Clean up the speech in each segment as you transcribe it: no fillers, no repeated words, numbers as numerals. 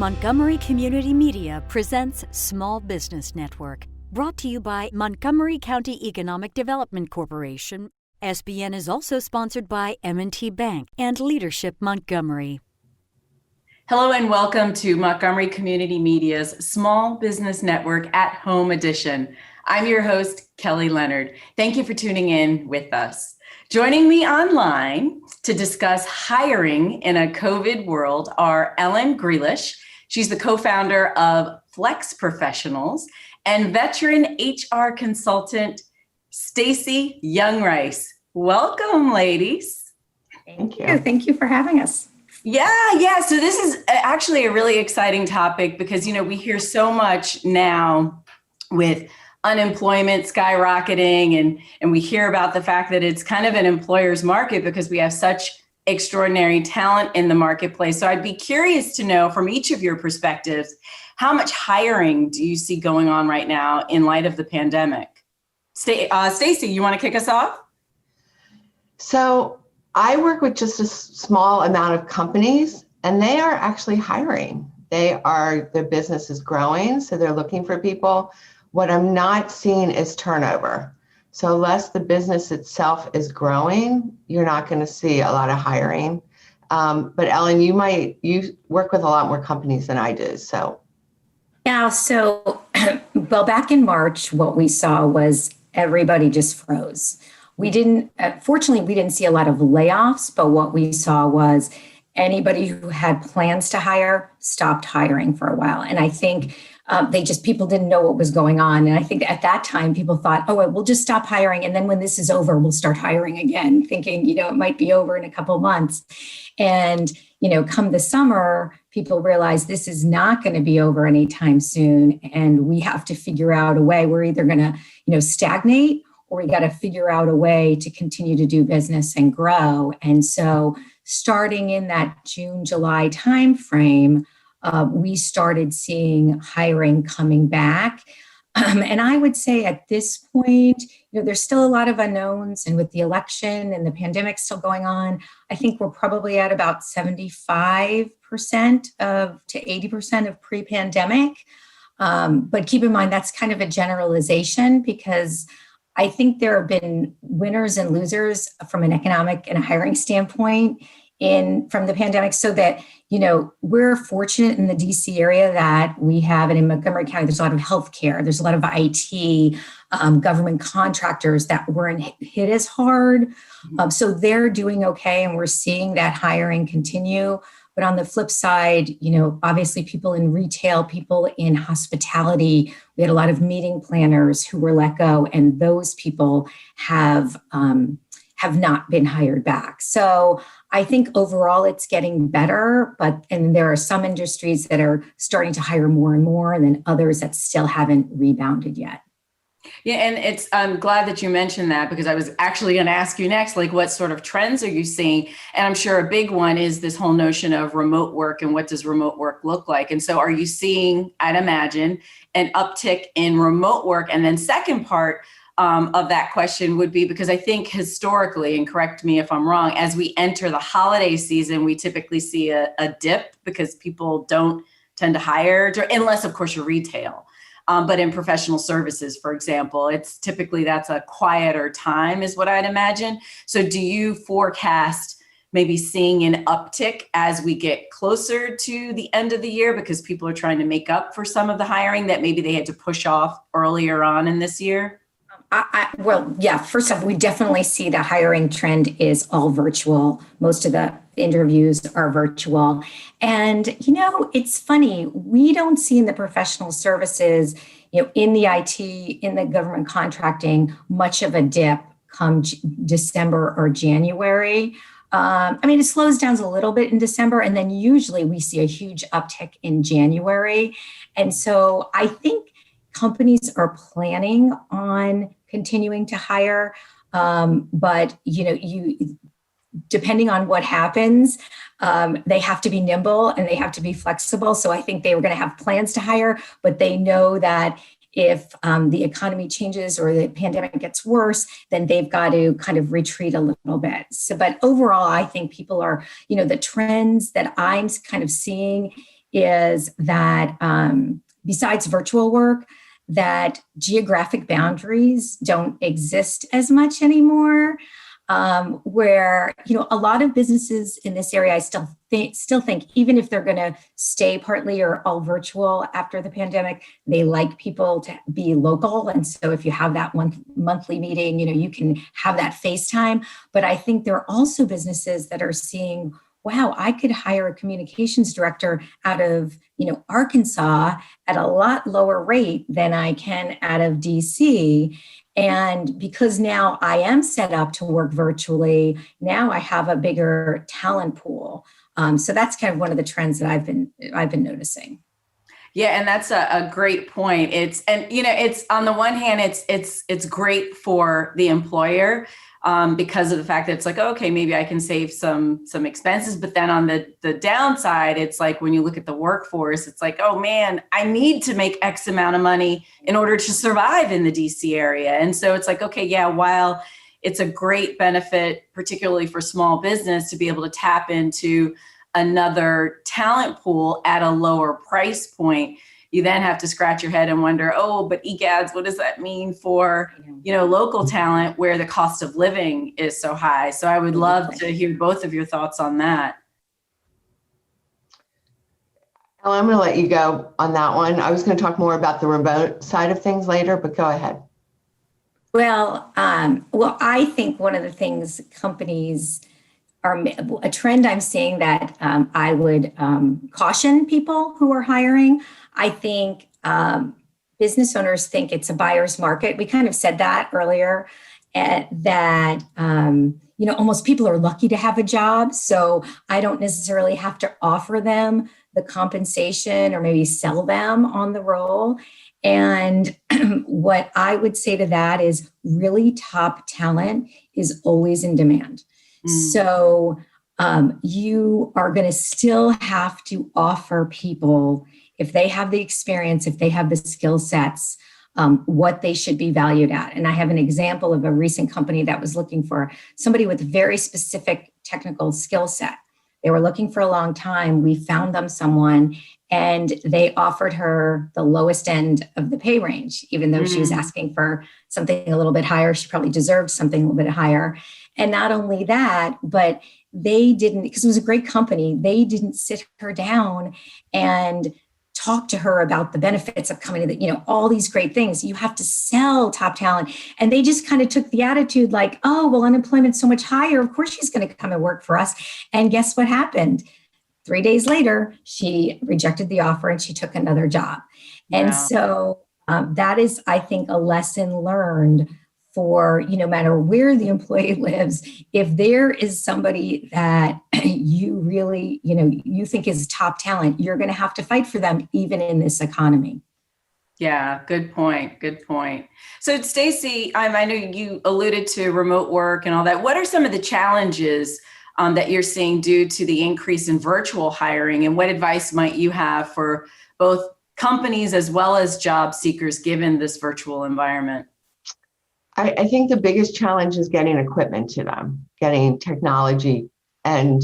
Montgomery Community Media presents Small Business Network, brought to you by Montgomery County Economic Development Corporation. SBN is also sponsored by M&T Bank and Leadership Montgomery. Hello and welcome to Montgomery Community Media's Small Business Network at Home edition. I'm your host, Kelly Leonard. Thank you for tuning in with us. Joining me online to discuss hiring in a COVID world are Ellen Grealish. She's the co-founder of FlexProfessionals, and veteran HR consultant Stacey Jungreis. Welcome, ladies. Thank you. Thank you for having us. Yeah. So this is actually a really exciting topic because, we hear so much now with unemployment skyrocketing and we hear about the fact that it's kind of an employer's market because we have such extraordinary talent in the marketplace. So I'd be curious to know from each of your perspectives, how much hiring do you see going on right now in light of the pandemic? Stacey, you want to kick us off? So I work with just a small amount of companies and they are actually hiring. Their business is growing, so they're looking for people. What I'm not seeing is turnover. So unless the business itself is growing, you're not going to see a lot of hiring. But Ellen, you work with a lot more companies than I do. So. Yeah. So, back in March, what we saw was everybody just froze. Fortunately, we didn't see a lot of layoffs, but what we saw was anybody who had plans to hire stopped hiring for a while. And I think people didn't know what was going on. And I think at that time, people thought, we'll just stop hiring. And then when this is over, we'll start hiring again, thinking, it might be over in a couple of months. And, come the summer, people realize this is not going to be over anytime soon. And we have to figure out a way. We're either going to, stagnate, or we got to figure out a way to continue to do business and grow. And so starting in that June, July timeframe, we started seeing hiring coming back. And I would say at this point, there's still a lot of unknowns. And with the election and the pandemic still going on, I think we're probably at about 75% to 80% of pre-pandemic. But keep in mind, that's kind of a generalization because I think there have been winners and losers from an economic and a hiring standpoint from the pandemic, so that, we're fortunate in the DC area that we have, and in Montgomery County, there's a lot of healthcare, there's a lot of IT, government contractors that weren't hit as hard. So they're doing okay, and we're seeing that hiring continue. But on the flip side, obviously people in retail, people in hospitality, we had a lot of meeting planners who were let go, and those people have not been hired back. So I think overall it's getting better, and there are some industries that are starting to hire more and more, and then others that still haven't rebounded yet. Yeah, and I'm glad that you mentioned that because I was actually going to ask you next, what sort of trends are you seeing? And I'm sure a big one is this whole notion of remote work and what does remote work look like? And so are you seeing, I'd imagine, an uptick in remote work? And then second part of that question would be, because I think historically, and correct me if I'm wrong, as we enter the holiday season, we typically see a dip because people don't tend to hire, unless of course you're retail. But in professional services, for example, it's typically that's a quieter time is what I'd imagine. So do you forecast maybe seeing an uptick as we get closer to the end of the year because people are trying to make up for some of the hiring that maybe they had to push off earlier on in this year? First off, we definitely see the hiring trend is all virtual. Most of the interviews are virtual. And, it's funny, we don't see in the professional services, in the IT, in the government contracting, much of a dip come December or January. It slows down a little bit in December, and then usually we see a huge uptick in January. And so I think companies are planning on continuing to hire, but depending on what happens, they have to be nimble and they have to be flexible. So I think they were going to have plans to hire, but they know that if the economy changes or the pandemic gets worse, then they've got to kind of retreat a little bit. So, but overall, I think people are, the trends that I'm kind of seeing is that besides virtual work, that geographic boundaries don't exist as much anymore. Where, a lot of businesses in this area, I still think, even if they're going to stay partly or all virtual after the pandemic, they like people to be local. And so if you have that monthly meeting, you can have that FaceTime. But I think there are also businesses that are seeing, wow, I could hire a communications director out of, Arkansas at a lot lower rate than I can out of DC. And because now I am set up to work virtually, now I have a bigger talent pool. So that's kind of one of the trends that I've been noticing. Yeah, and that's a great point. It's on the one hand, it's great for the employer because of the fact that it's like, okay, maybe I can save some expenses. But then on the downside, it's like when you look at the workforce, it's like, oh man, I need to make X amount of money in order to survive in the DC area. And so it's like, okay, yeah, while it's a great benefit, particularly for small business, to be able to tap into another talent pool at a lower price point, you then have to scratch your head and wonder, oh, but egads, what does that mean for, local talent where the cost of living is so high? So I would love to hear both of your thoughts on that. Ellen, I'm going to let you go on that one. I was going to talk more about the remote side of things later, but go ahead. Well, I think one of the things companies are a trend I'm seeing that I would caution people who are hiring. I think business owners think it's a buyer's market. We kind of said that earlier, that almost people are lucky to have a job. So I don't necessarily have to offer them the compensation or maybe sell them on the role. And what I would say to that is really top talent is always in demand. So you are going to still have to offer people, if they have the experience, if they have the skill sets, what they should be valued at. And I have an example of a recent company that was looking for somebody with a very specific technical skill set. They were looking for a long time. We found them someone, and they offered her the lowest end of the pay range, even though she was asking for something a little bit higher. She probably deserved something a little bit higher. And not only that, but they didn't, because it was a great company, they didn't sit her down and talk to her about the benefits of coming to all these great things. You have to sell top talent. And they just kind of took the attitude like, oh, well, unemployment's so much higher. Of course, she's going to come and work for us. And guess what happened? 3 days later, she rejected the offer and she took another job. Wow. And so that is, I think, a lesson learned for, no matter where the employee lives, if there is somebody that you really, you think is top talent, you're going to have to fight for them even in this economy. Yeah, good point. Good point. So Stacey, I know you alluded to remote work and all that. What are some of the challenges that you're seeing due to the increase in virtual hiring, and what advice might you have for both companies as well as job seekers given this virtual environment? I think the biggest challenge is getting equipment to them, getting technology. And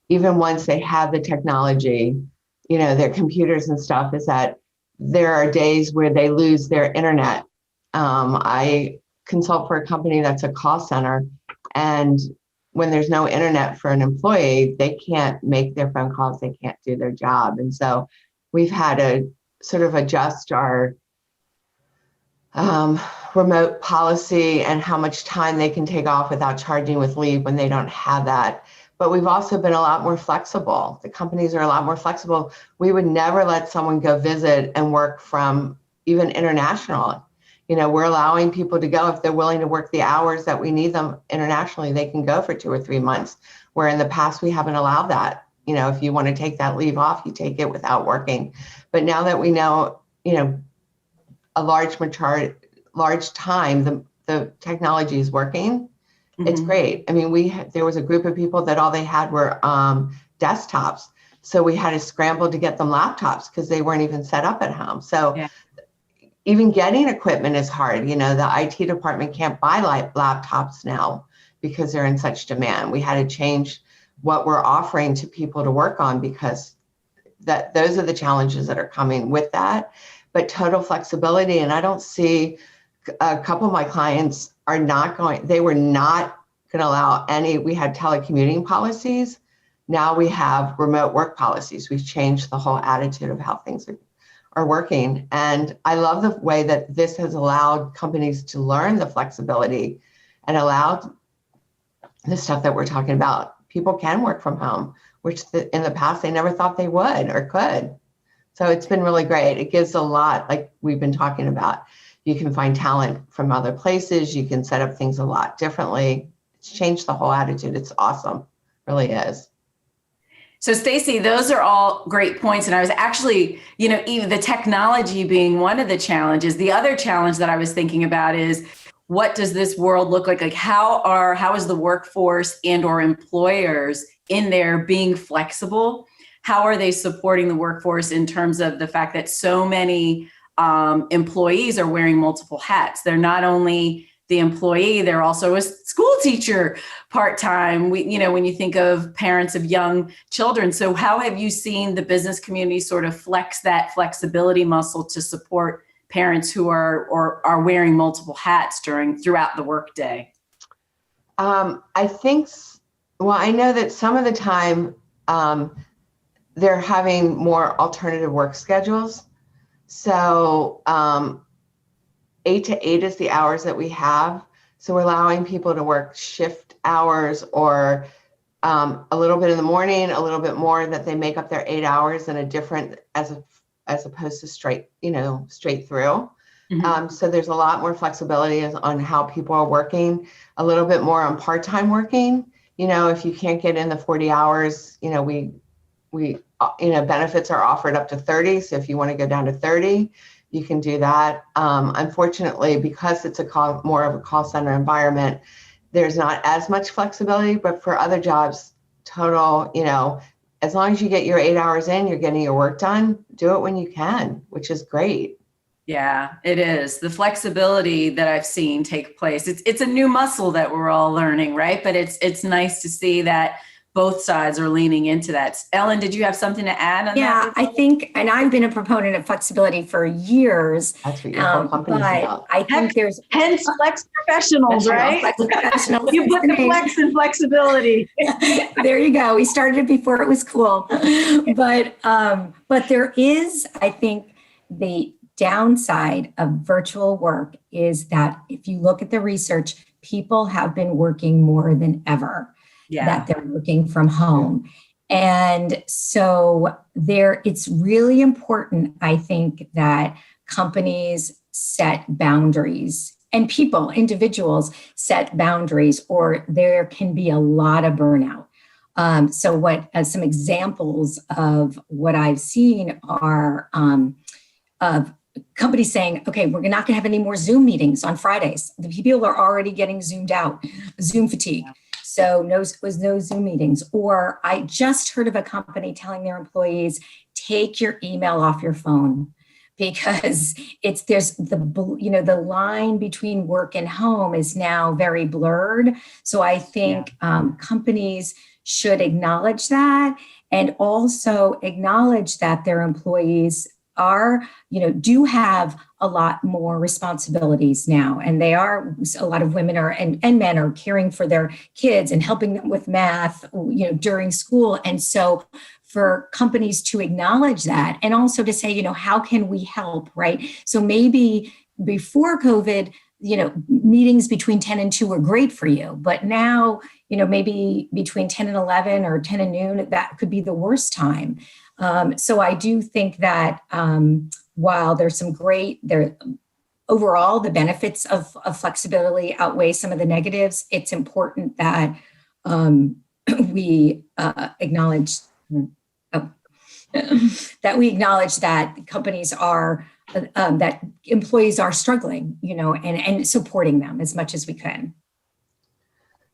even once they have the technology, their computers and stuff, is that there are days where they lose their internet. I consult for a company that's a call center, and when there's no internet for an employee, they can't make their phone calls, they can't do their job. And so we've had to sort of adjust our remote policy and how much time they can take off without charging with leave when they don't have that. But we've also been a lot more flexible. The companies are a lot more flexible. We would never let someone go visit and work from even international. We're allowing people to go if they're willing to work the hours that we need them internationally. They can go for 2 or 3 months, where in the past we haven't allowed that. If you want to take that leave off, you take it without working. But now that we know, a large time the technology is working, it's great. I mean, there was a group of people that all they had were desktops. So we had to scramble to get them laptops because they weren't even set up at home. So even getting equipment is hard. The IT department can't buy laptops now because they're in such demand. We had to change what we're offering to people to work on because those are the challenges that are coming with that. But total flexibility, and I don't see, a couple of my clients are not going, they were not going to allow any, we had telecommuting policies. Now we have remote work policies. We've changed the whole attitude of how things are working. And I love the way that this has allowed companies to learn the flexibility and allowed the stuff that we're talking about. People can work from home, which in the past they never thought they would or could. So it's been really great. It gives a lot, like we've been talking about. You can find talent from other places. You can set up things a lot differently. It's changed the whole attitude. It's awesome. It really is. So Stacey, those are all great points. And I was actually, even the technology being one of the challenges. The other challenge that I was thinking about is, what does this world look like? Like how is the workforce and or employers in there being flexible? How are they supporting the workforce in terms of the fact that so many employees are wearing multiple hats? They're not only the employee, they're also a school teacher part-time, when you think of parents of young children. So how have you seen the business community sort of flex that flexibility muscle to support parents who are wearing multiple hats throughout the workday? I think, I know that some of the time they're having more alternative work schedules. So 8 to 8 is the hours that we have. So we're allowing people to work shift hours or a little bit in the morning, a little bit more, that they make up their 8 hours in a different, as opposed to straight through. Mm-hmm. So there's a lot more flexibility on how people are working, a little bit more on part-time working. If you can't get in the 40 hours, we benefits are offered up to 30. So if you want to go down to 30, you can do that. Unfortunately, because it's more of a call center environment, there's not as much flexibility, but for other jobs, total, as long as you get your 8 hours in, you're getting your work done, do it when you can, which is great. Yeah, it is. The flexibility that I've seen take place. It's a new muscle that we're all learning, right? But it's nice to see that both sides are leaning into that. Ellen, did you have something to add on that? Yeah, I think, and I've been a proponent of flexibility for years. That's what your whole company's about. I think there's hence FlexProfessionals, right? FlexProfessionals. You put the flex in flexibility. There you go. We started it before it was cool. But there is, I think, the downside of virtual work is that if you look at the research, people have been working more than ever. Yeah. That they're working from home. And so it's really important, I think, that companies set boundaries and individuals set boundaries, or there can be a lot of burnout. So some examples of what I've seen are of companies saying, okay, we're not going to have any more Zoom meetings on Fridays. The people are already getting zoomed out, Zoom fatigue. So no Zoom meetings. Or I just heard of a company telling their employees, take your email off your phone, because there's the line between work and home is now very blurred. So I think companies should acknowledge that, and also acknowledge that their employees do have a lot more responsibilities now. And a lot of women and men are caring for their kids and helping them with math, during school. And so for companies to acknowledge that, and also to say, how can we help, right? So maybe before COVID, meetings between 10 and 2 were great for you, but now, maybe between 10 and 11 or 10 and noon, that could be the worst time. So I do think that while there's overall the benefits of flexibility outweigh some of the negatives, it's important that we acknowledge that companies are that employees are struggling, and supporting them as much as we can.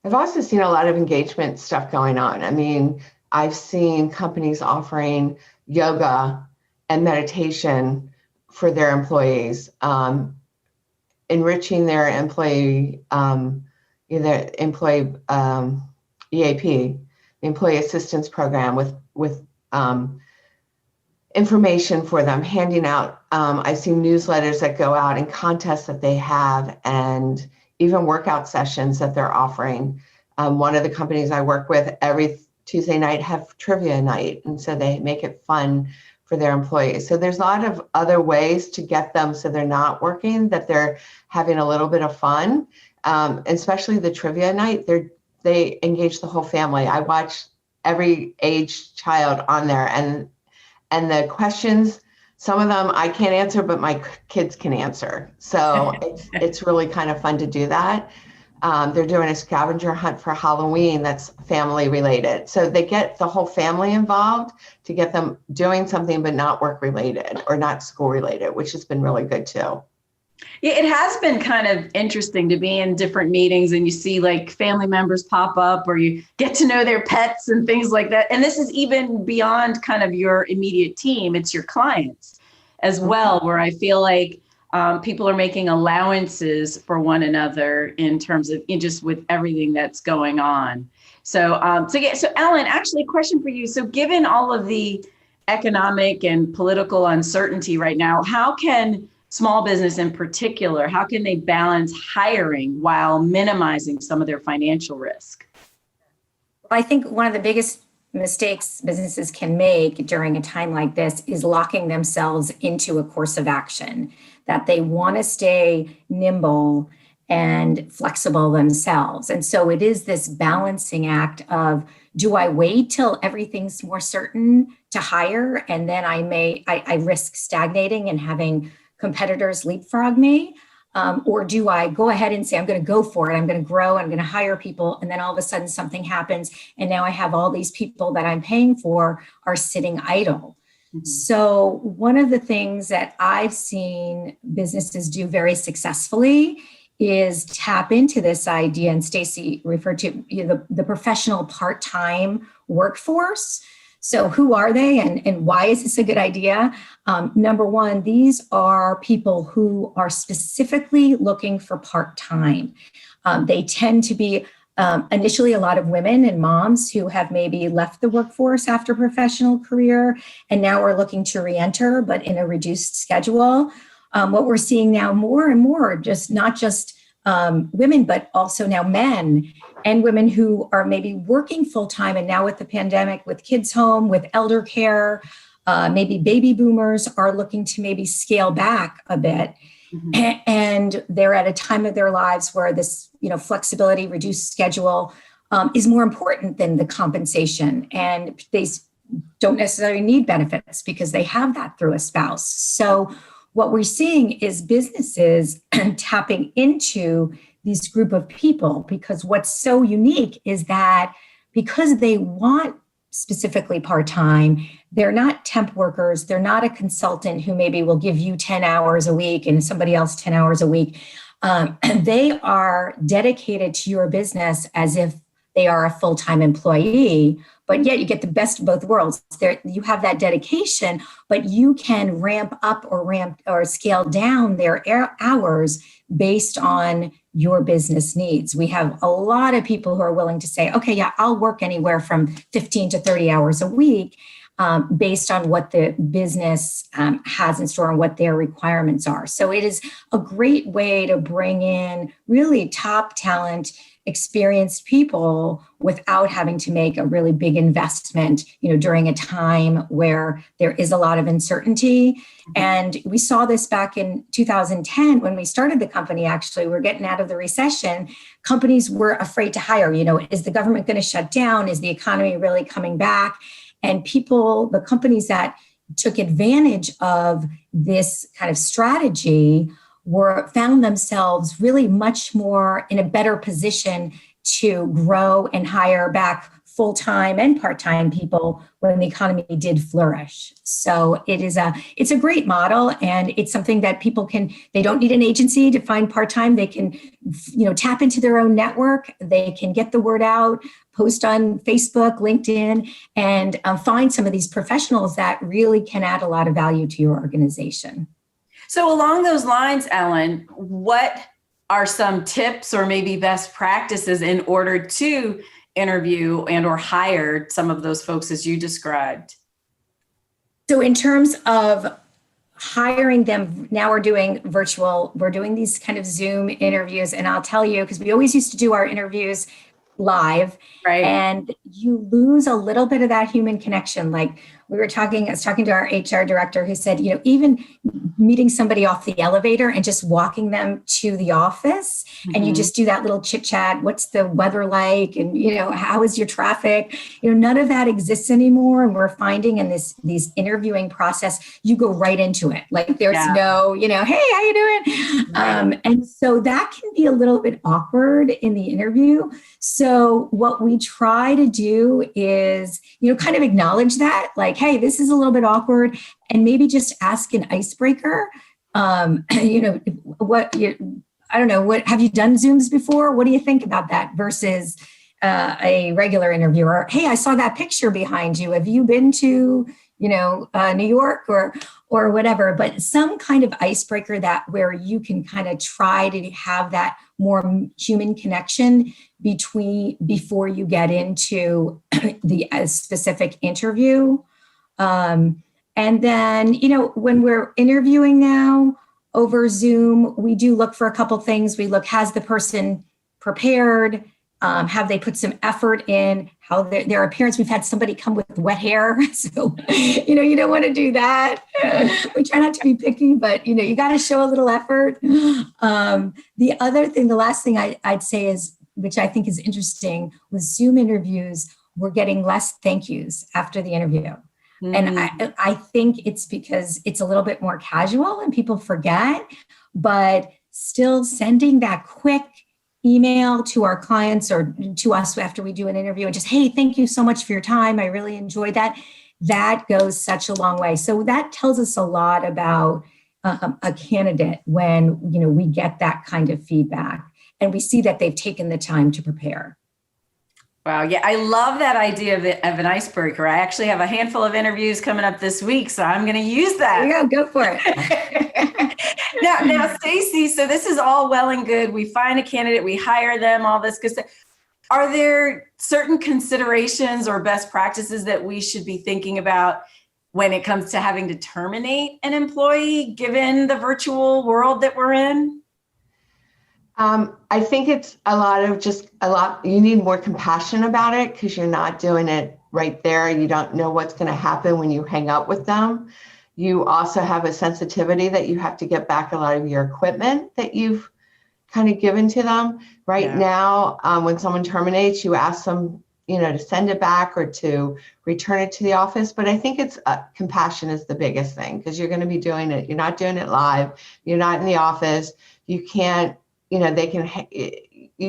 I've also seen a lot of engagement stuff going on. I mean, I've seen companies offering yoga and meditation for their employees, enriching their employee EAP, the Employee Assistance Program, with information for them, handing out. I've seen newsletters that go out and contests that they have, and even workout sessions that they're offering. One of the companies I work with, every Tuesday night have trivia night, and so they make it fun for their employees. So there's a lot of other ways to get them so they're not working, that they're having a little bit of fun. Especially the trivia night, they engage the whole family. I watch every age child on there, and the questions, some of them I can't answer, but my kids can answer. So it's really kind of fun to do that. They're doing a scavenger hunt for Halloween that's family related. So they get the whole family involved to get them doing something, but not work related or not school related, which has been really good too. Yeah, it has been kind of interesting to be in different meetings and you see like family members pop up, or you get to know their pets and things like that. And this is even beyond kind of your immediate team. It's your clients as well, where I feel like people are making allowances for one another in terms of just with everything that's going on. So Ellen, actually a question for you. So given all of the economic and political uncertainty right now, how can small business in particular, how can they balance hiring while minimizing some of their financial risk? Well, I think one of the biggest mistakes businesses can make during a time like this is locking themselves into a course of action, that they want to stay nimble and flexible themselves. And so it is this balancing act of, do I wait till everything's more certain to hire, and then I risk stagnating and having competitors leapfrog me? Or do I go ahead and say, I'm going to go for it, I'm going to grow, I'm going to hire people, and then all of a sudden something happens, and now I have all these people that I'm paying for are sitting idle. Mm-hmm. So one of the things that I've seen businesses do very successfully is tap into this idea, and Stacey referred to the professional part-time workforce. So who are they, and why is this a good idea? Number one, these are people who are specifically looking for part-time. They tend to be initially a lot of women and moms who have maybe left the workforce after a professional career and now are looking to re-enter, but in a reduced schedule. What we're seeing now more and more, not just women, but also now men and women who are maybe working full-time, and now with the pandemic, with kids home, with elder care, maybe baby boomers are looking to maybe scale back a bit. Mm-hmm. And they're at a time of their lives where this, flexibility, reduced schedule is more important than the compensation. And they don't necessarily need benefits because they have that through a spouse. So what we're seeing is businesses tapping into this group of people, because what's so unique is that because they want specifically part-time, they're not temp workers, they're not a consultant who maybe will give you 10 hours a week and somebody else 10 hours a week. They are dedicated to your business as if they are a full-time employee, but yet you get the best of both worlds. You have that dedication, but you can ramp up or scale down their hours based on your business needs. We have a lot of people who are willing to say, okay, yeah, I'll work anywhere from 15 to 30 hours a week based on what the business has in store and what their requirements are. So it is a great way to bring in really top talent, experienced people without having to make a really big investment, during a time where there is a lot of uncertainty. And we saw this back in 2010 when we started the company. Actually, we're getting out of the recession. Companies were afraid to hire. Is the government going to shut down? Is the economy really coming back? And the companies that took advantage of this kind of strategy found themselves really much more in a better position to grow and hire back full-time and part-time people when the economy did flourish. So it's a great model, and it's something that people they don't need an agency to find part-time. They can, tap into their own network. They can get the word out, post on Facebook, LinkedIn, and find some of these professionals that really can add a lot of value to your organization. So along those lines, Ellen, what are some tips or maybe best practices in order to interview and or hire some of those folks as you described? So in terms of hiring them, now we're doing virtual, we're doing these kind of Zoom interviews. And I'll tell you, because we always used to do our interviews live, Right. and you lose a little bit of that human connection. Like I was talking to our HR director who said, even meeting somebody off the elevator and just walking them to the office, and you just do that little chit chat. What's the weather like? And, how is your traffic? None of that exists anymore. And we're finding in these interviewing process, you go right into it. Like there's no, hey, how you doing? Right. And so that can be a little bit awkward in the interview. So what we try to do is, kind of acknowledge that, like, hey, this is a little bit awkward, and maybe just ask an icebreaker. I don't know, what have you done Zooms before? What do you think about that versus a regular interviewer? Hey, I saw that picture behind you. Have you been to, New York or whatever? But some kind of icebreaker where you can kind of try to have that more human connection before you get into the specific interview. And then, when we're interviewing now over Zoom, we do look for a couple things. We look, has the person prepared? Have they put some effort in? How their appearance? We've had somebody come with wet hair. So, you don't want to do that. We try not to be picky, but, you got to show a little effort. The last thing I'd say is, which I think is interesting, with Zoom interviews, we're getting less thank yous after the interview. And I think it's because it's a little bit more casual and people forget, but still sending that quick email to our clients or to us after we do an interview and just, hey, thank you so much for your time. I really enjoyed that. That goes such a long way. So that tells us a lot about a candidate when, we get that kind of feedback and we see that they've taken the time to prepare. Wow. Yeah. I love that idea of an icebreaker. I actually have a handful of interviews coming up this week, so I'm going to use that. There you go for it. Now, Stacey, so this is all well and good. We find a candidate, we hire them, all this good stuff. Are there certain considerations or best practices that we should be thinking about when it comes to having to terminate an employee, given the virtual world that we're in? I think it's you need more compassion about it because you're not doing it right there. You don't know what's going to happen when you hang up with them. You also have a sensitivity that you have to get back a lot of your equipment that you've kind of given to them. Right now, when someone terminates, you ask them, to send it back or to return it to the office. But I think it's compassion is the biggest thing because you're going to be doing it. You're not doing it live. You're not in the office. You can't. You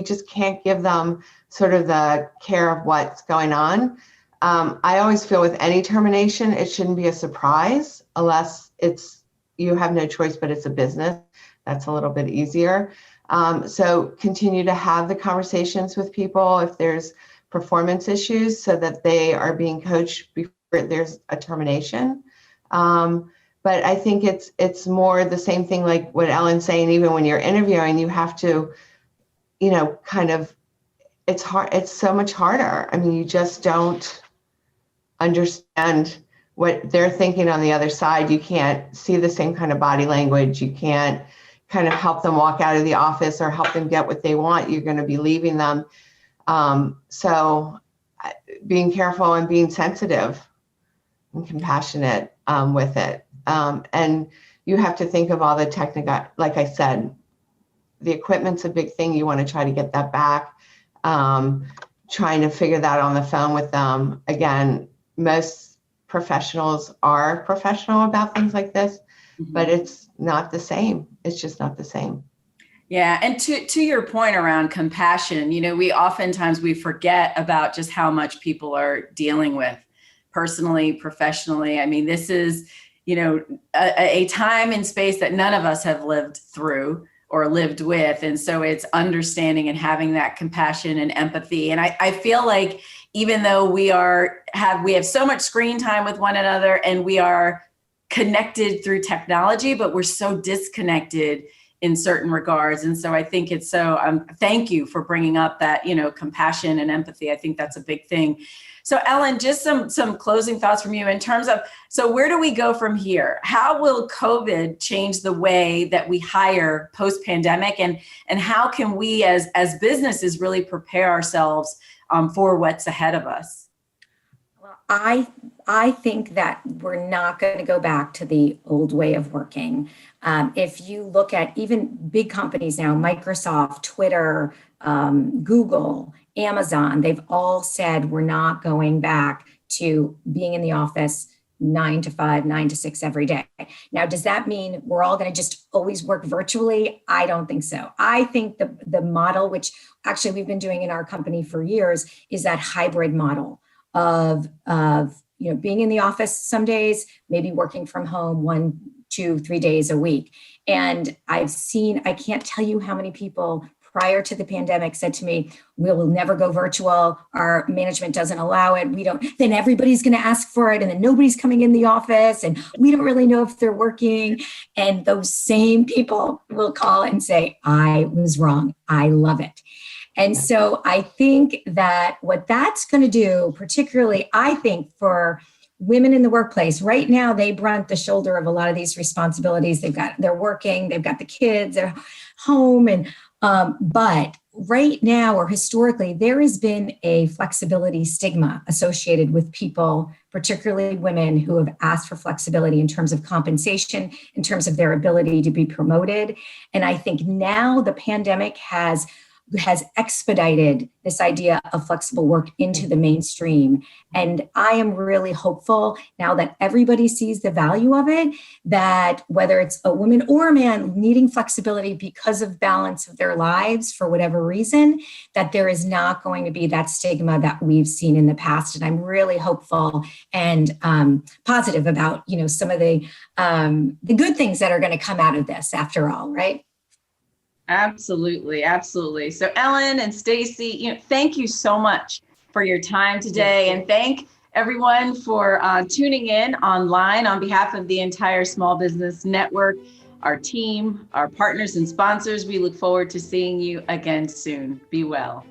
just can't give them sort of the care of what's going on. I always feel with any termination, it shouldn't be a surprise unless you have no choice, but it's a business. That's a little bit easier. So continue to have the conversations with people if there's performance issues so that they are being coached before there's a termination. But I think it's more the same thing like what Ellen's saying, even when you're interviewing, you have to, it's hard. It's so much harder. I mean, you just don't understand what they're thinking on the other side. You can't see the same kind of body language. You can't kind of help them walk out of the office or help them get what they want. You're going to be leaving them. So being careful and being sensitive and compassionate with it. And you have to think of all the technical, like I said, the equipment's a big thing. You want to try to get that back. Trying to figure that on the phone with them. Again, most professionals are professional about things like this, but it's not the same. It's just not the same. Yeah. And to your point around compassion, we oftentimes forget about just how much people are dealing with personally, professionally. I mean, this is, a time and space that none of us have lived through or lived with. And so it's understanding and having that compassion and empathy. And I feel like even though we have so much screen time with one another and we are connected through technology, but we're so disconnected in certain regards. And so I think thank you for bringing up that, compassion and empathy. I think that's a big thing. So Ellen, just some closing thoughts from you in terms of, so where do we go from here? How will COVID change the way that we hire post-pandemic, and how can we as businesses really prepare ourselves for what's ahead of us? Well, I think that we're not going to go back to the old way of working. If you look at even big companies now, Microsoft, Twitter, Google, Amazon, they've all said we're not going back to being in the office 9 to 5, 9 to 6 every day. Now, does that mean we're all going to just always work virtually? I don't think so. I think the model, which actually we've been doing in our company for years, is that hybrid model of being in the office some days, maybe working from home 1, 2, 3 days a week. And I can't tell you how many people prior to the pandemic said to me, we will never go virtual. Our management doesn't allow it. Then everybody's going to ask for it. And then nobody's coming in the office and we don't really know if they're working. And those same people will call and say, I was wrong. I love it. And so I think that what that's going to do, particularly, I think for women in the workplace right now, they brunt the shoulder of a lot of these responsibilities. They're working, they've got the kids, they're home. But right now, or historically, there has been a flexibility stigma associated with people, particularly women, who have asked for flexibility in terms of compensation, in terms of their ability to be promoted. And I think now the pandemic has expedited this idea of flexible work into the mainstream. And I am really hopeful now that everybody sees the value of it, that whether it's a woman or a man needing flexibility because of balance of their lives for whatever reason, that there is not going to be that stigma that we've seen in the past. And I'm really hopeful and positive about, some of the good things that are going to come out of this after all, right? Absolutely. Absolutely. So Ellen and Stacey, thank you so much for your time today. And thank everyone for tuning in online on behalf of the entire Small Business Network, our team, our partners and sponsors. We look forward to seeing you again soon. Be well.